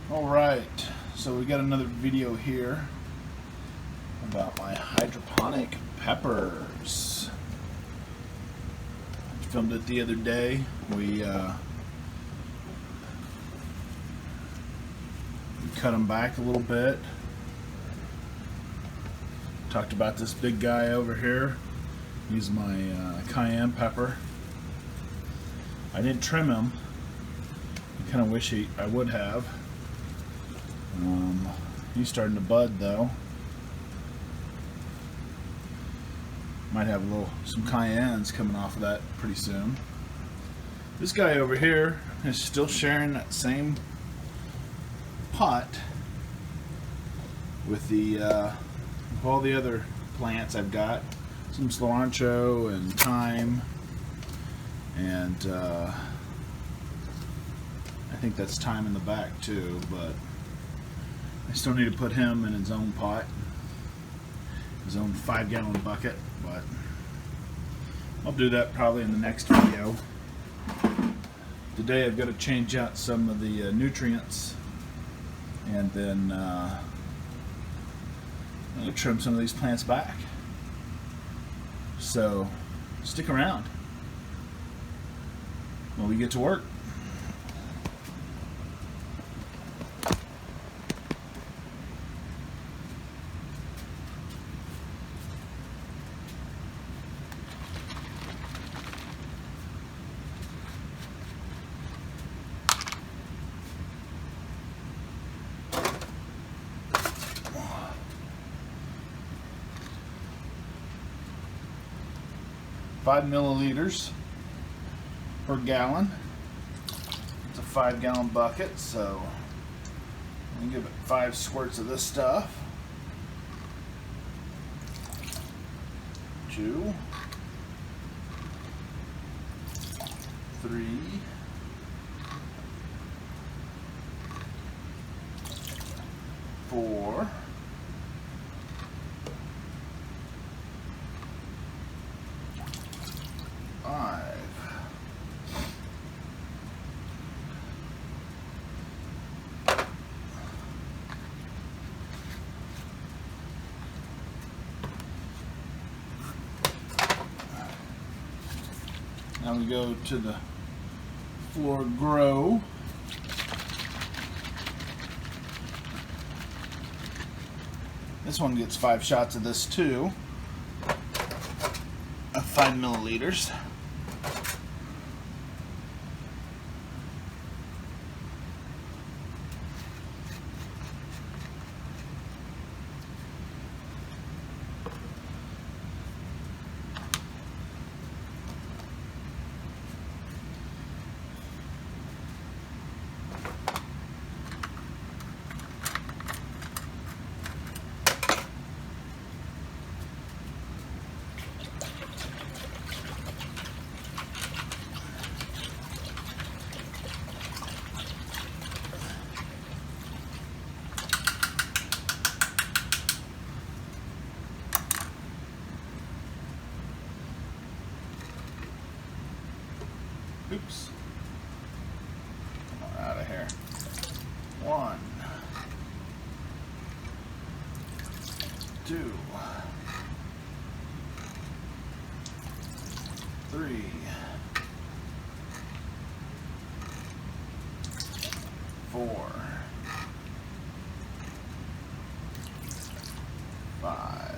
Alright, so we got another video here about my hydroponic peppers. I filmed it the other day. We cut them back a little bit. Talked about this big guy over here. He's my cayenne pepper. I didn't trim him. I kind of wish I would have. He's starting to bud though. Might have some cayennes coming off of that pretty soon. This guy over here is still sharing that same pot with all the other plants I've got. Some cilantro and thyme, and I think that's thyme in the back too, but I still need to put him in his own pot, his own 5-gallon bucket, but I'll do that probably in the next video. Today I've got to change out some of the nutrients, and then I'm going to trim some of these plants back. So stick around when we get to work. Five milliliters per gallon. It's a 5-gallon bucket, so I'm gonna give it 5 squirts of this stuff. 2, 3, 4, 5. Now we go to the Floor Grow. This one gets 5 shots of this too, of 5 milliliters. Oops. Come on out of here. 1, 2, 3, 4, 5.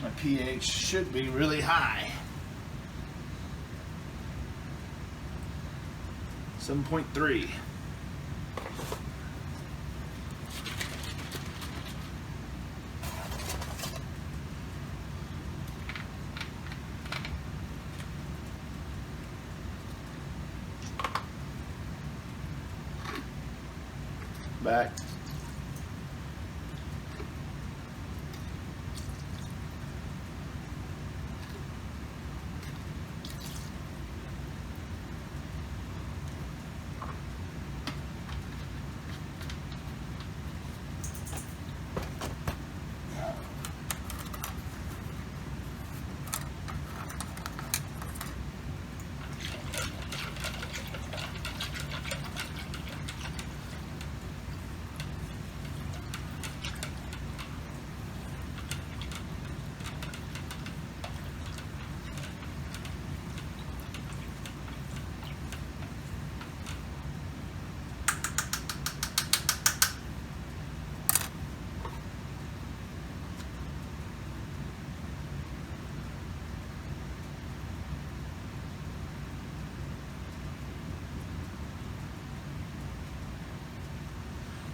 My pH should be really high. 7.3. back.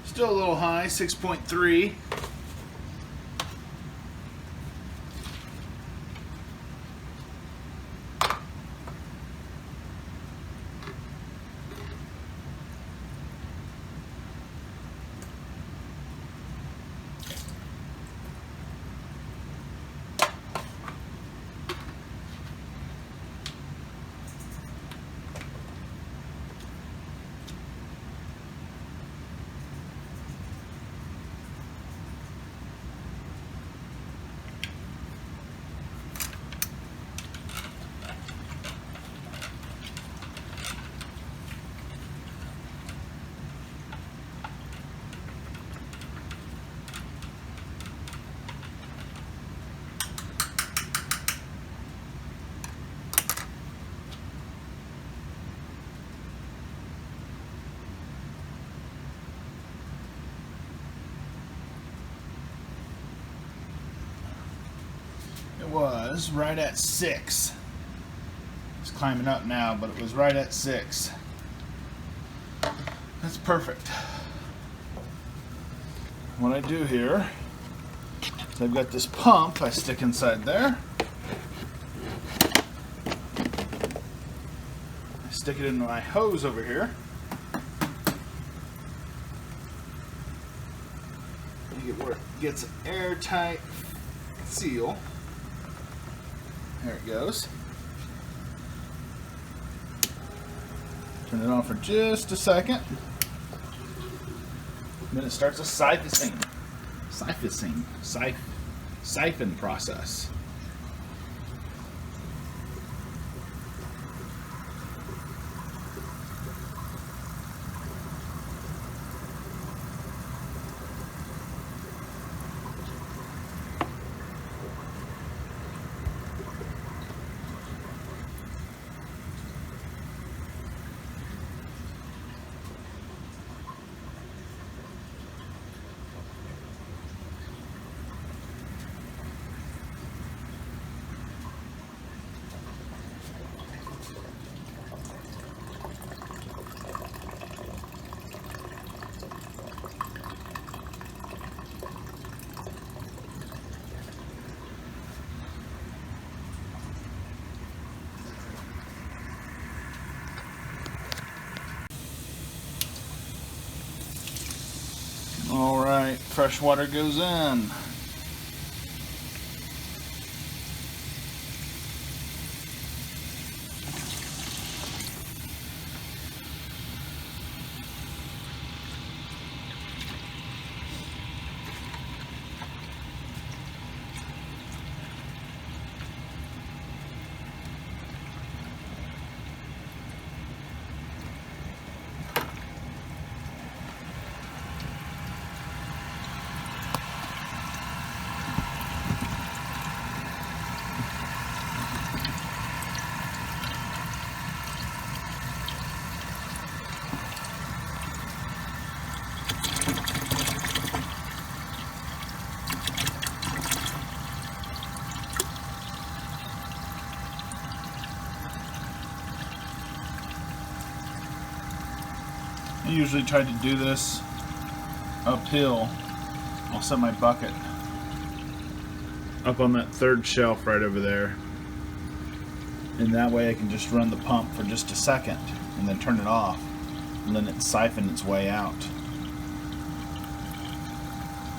Still a little high, 6.3. It was right at 6. It's climbing up now, but it was right at 6. That's perfect. What I do here is I've got this pump I stick inside there. I stick it into my hose over here. Make it where it gets an airtight seal. There it goes. Turn it on for just a second. Then it starts a siphon process. All right, fresh water goes in. I usually try to do this uphill. I'll set my bucket up on that third shelf right over there, and that way I can just run the pump for just a second and then turn it off and then it siphon its way out.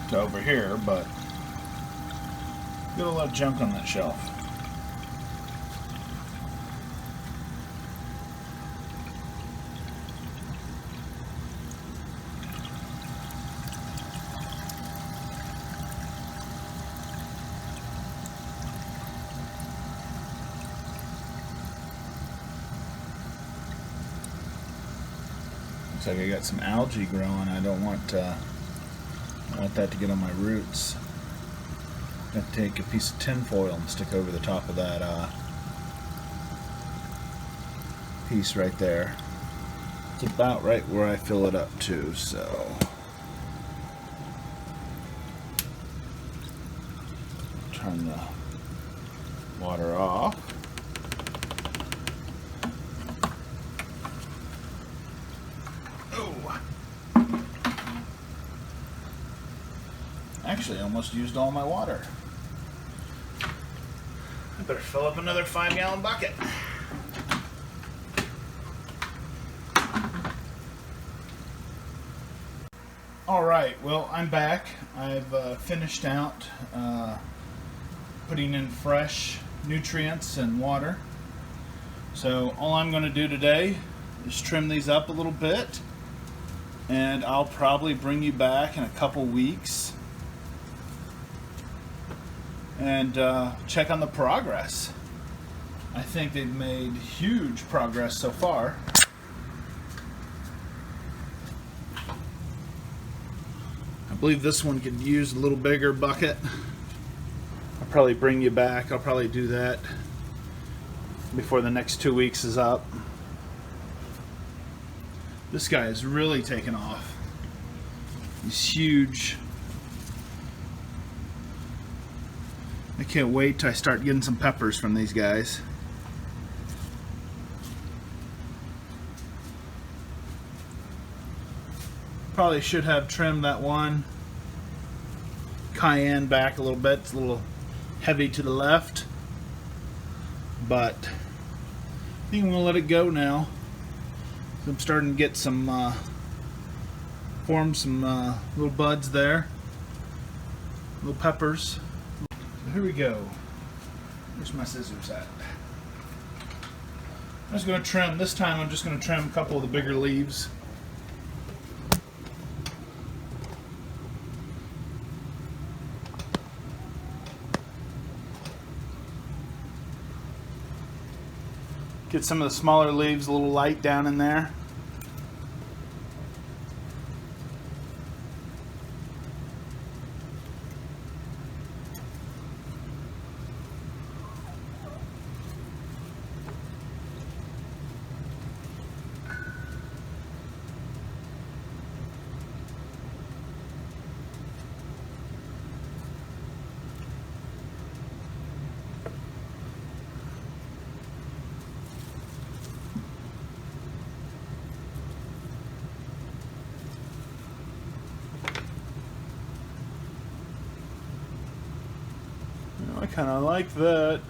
to over here, but got a lot of junk on that shelf. Looks like I got some algae growing. I don't want that to get on my roots. I'm going to take a piece of tin foil and stick over the top of that piece right there. It's about right where I fill it up to, so turn the water off. Oh, actually, I almost used all my water. I better fill up another 5-gallon bucket. Alright, well, I'm back. I've finished out putting in fresh nutrients and water. So all I'm going to do today is trim these up a little bit, and I'll probably bring you back in a couple weeks and check on the progress. I think they've made huge progress so far. I believe this one could use a little bigger bucket. I'll probably bring you back. I'll probably do that before the next 2 weeks is up. This guy is really taken off. He's huge. I can't wait till I start getting some peppers from these guys. Probably should have trimmed that one cayenne back a little bit. It's a little heavy to the left, but I think I'm gonna let it go now. I'm starting to get some form some little buds there, little peppers. So here we go. Where's my scissors at? I'm just going to trim. This time I'm just going to trim a couple of the bigger leaves. Get some of the smaller leaves a little light down in there. I kind of like that.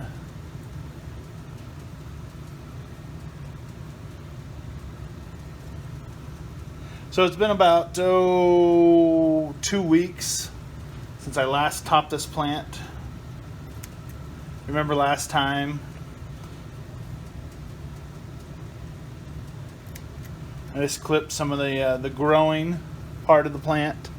So it's been about 2 weeks since I last topped this plant. Remember last time I just clipped some of the growing part of the plant.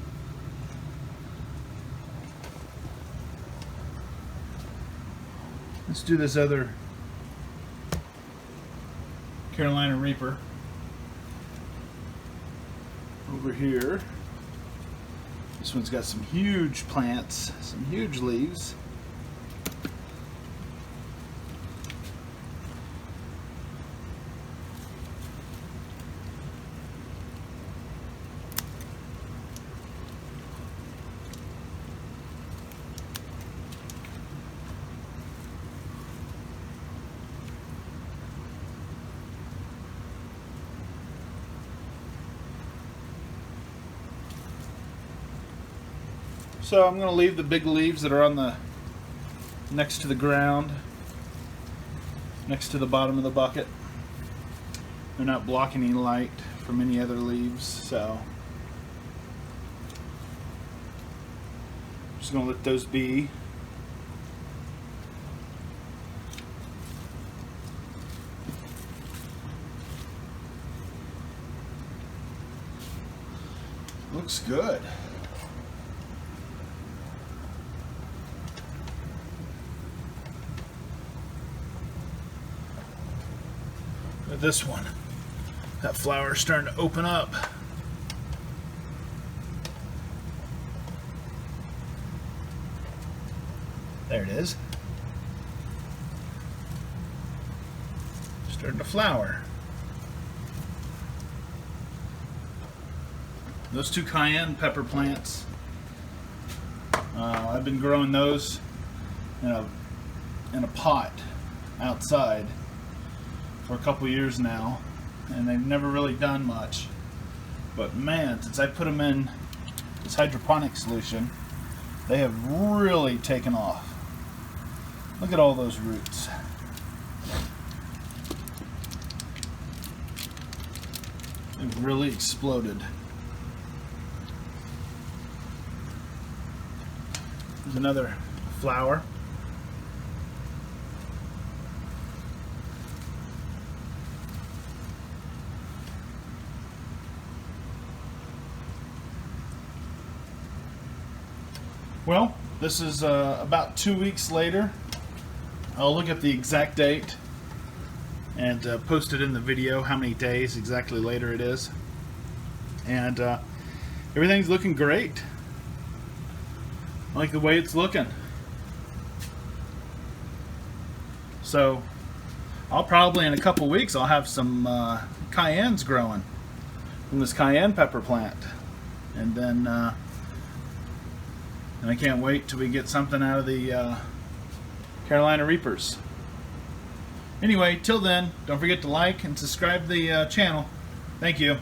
Let's do this other Carolina Reaper over here. This one's got some huge plants, some huge leaves. So I'm going to leave the big leaves that are on the next to the ground, next to the bottom of the bucket. They're not blocking any light from any other leaves, so Just gonna let those be. Looks good. Look at this one. That flower's starting to open up. There it is. Starting to flower. Those two cayenne pepper plants, I've been growing those in a pot outside for a couple years now, and they've never really done much. But man, since I put them in this hydroponic solution, they have really taken off. Look at all those roots. They've really exploded. There's another flower. Well, this is about 2 weeks later. I'll look at the exact date and post it in the video how many days exactly later it is. And everything's looking great. I like the way it's looking. So I'll probably in a couple weeks I'll have some cayennes growing from this cayenne pepper plant, and then and I can't wait till we get something out of the Carolina Reapers. Anyway, till then, don't forget to like and subscribe to the channel. Thank you.